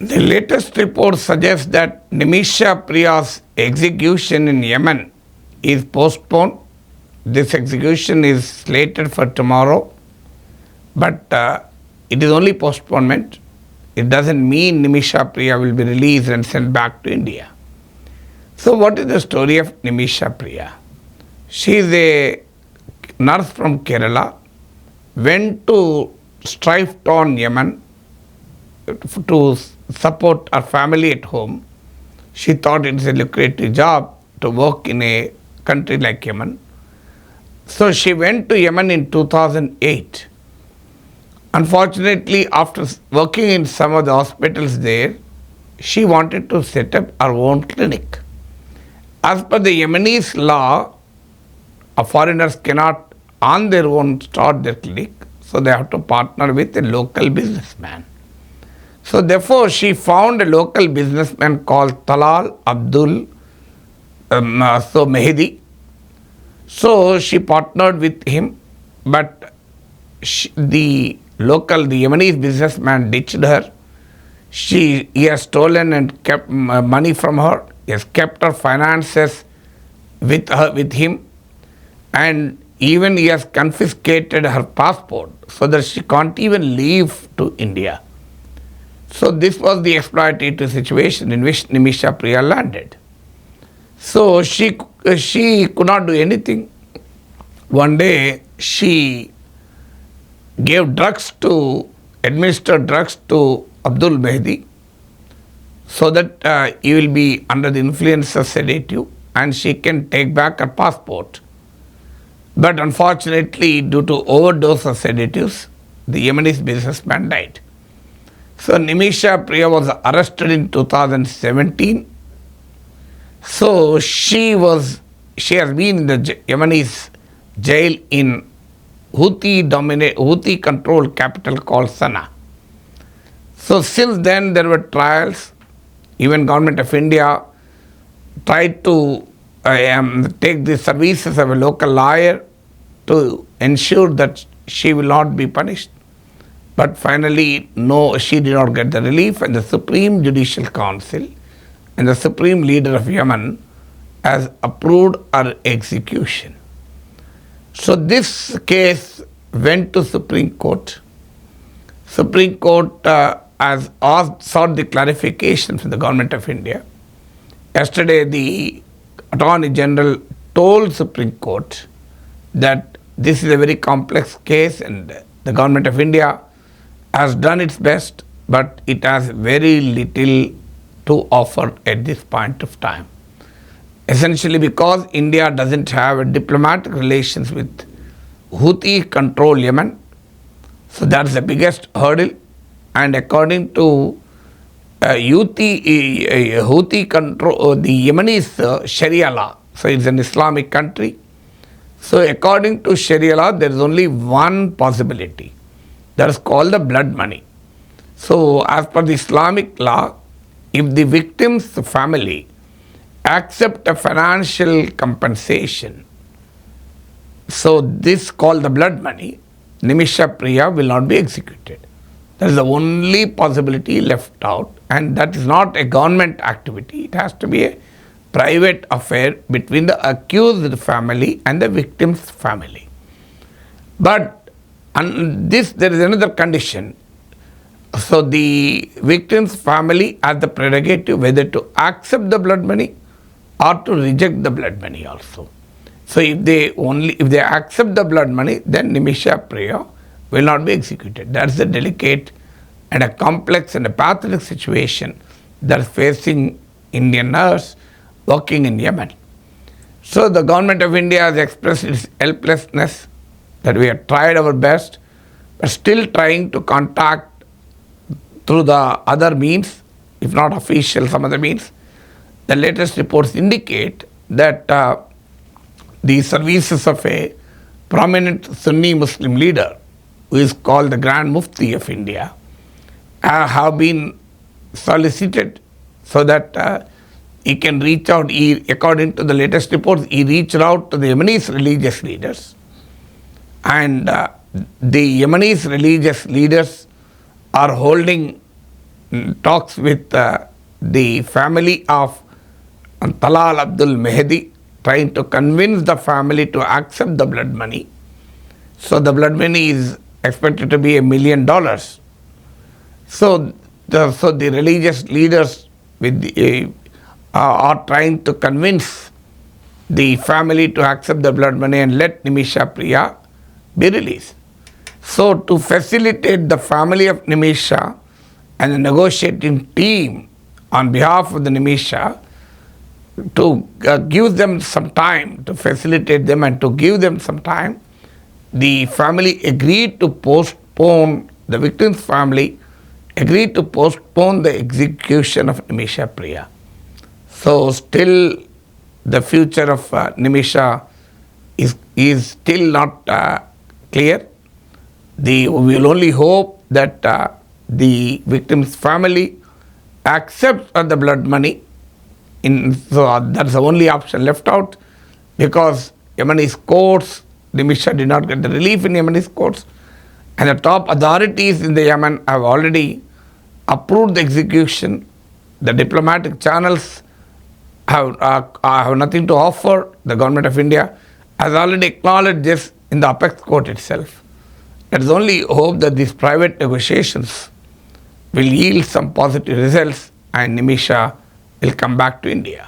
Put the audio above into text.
The latest report suggests that Nimisha Priya's execution in Yemen is postponed. This execution is slated for tomorrow, but it is only postponement. It doesn't mean Nimisha Priya will be released and sent back to India. So what is the story of Nimisha Priya? She is a nurse from Kerala, went to strife-torn Yemen to support her family at home. She thought it's a lucrative job to work in a country like Yemen. So she went to Yemen in 2008. Unfortunately, after working in some of the hospitals there, she wanted to set up her own clinic. As per the Yemenis law, foreigners cannot on their own start their clinic, so they have to partner with a local businessman. So therefore, she found a local businessman called Talal Abdul Mehdi. So she partnered with him, but the Yemenese businessman ditched her. He has stolen and kept money from her. He has kept her finances with him, and even he has confiscated her passport so that she can't even leave to India. So this was the exploitative situation in which Nimisha Priya landed. So she could not do anything. One day she administered drugs to Abdul Mehdi so that he will be under the influence of sedative and she can take back her passport. But unfortunately, due to overdose of sedatives, the Yemenese businessman died. So Nimisha Priya was arrested in 2017. So she has been in the Yemenese jail in Houthi controlled capital called Sana'a. So since then there were trials. Even Government of India tried to take the services of a local lawyer to ensure that she will not be punished. But finally, no, she did not get the relief, and the Supreme Judicial Council and the Supreme Leader of Yemen has approved her execution. So this case went to Supreme Court. Supreme Court has sought the clarification from the Government of India. Yesterday, the Attorney General told Supreme Court that this is a very complex case and the Government of India has done its best, but it has very little to offer at this point of time. Essentially because India doesn't have diplomatic relations with Houthi-controlled Yemen. So that's the biggest hurdle. And according to Houthi control, the Yemenese Sharia law, so it's an Islamic country. So according to Sharia law, there is only one possibility. That is called the blood money. So as per the Islamic law, if the victim's family accept a financial compensation, so this called the blood money, Nimisha Priya will not be executed. That is the only possibility left out, and that is not a government activity. It has to be a private affair between the accused family and the victim's family. But there is another condition. So the victim's family has the prerogative whether to accept the blood money or to reject the blood money also. So if they accept the blood money, then Nimisha Priya will not be executed. That's a delicate and a complex and a pathetic situation that's facing Indian nurse working in Yemen. So the Government of India has expressed its helplessness, that we have tried our best, but still trying to contact through the other means, if not official, some other means. The latest reports indicate that the services of a prominent Sunni Muslim leader, who is called the Grand Mufti of India, have been solicited so that he can reach out. According to the latest reports, he reached out to the Yemenese religious leaders, and the Yemenese religious leaders are holding talks with the family of Talal Abdul Mehdi, trying to convince the family to accept the blood money. So the blood money is expected to be $1 million. So the religious leaders are trying to convince the family to accept the blood money and let Nimisha Priya be released. So to facilitate the family of Nimisha and the negotiating team on behalf of the Nimisha, to give them some time, to facilitate them and to give them some time, the family agreed to postpone, the victim's family agreed to postpone the execution of Nimisha Priya. So still the future of Nimisha is still not clear. We will only hope that the victim's family accepts the blood money. So that's the only option left out, because Yemeni's courts, Nimisha did not get the relief in Yemeni's courts, and the top authorities in the Yemen have already approved the execution. The diplomatic channels have nothing to offer. The government of India has already acknowledged this in the apex court itself. Let us only hope that these private negotiations will yield some positive results and Nimisha will come back to India.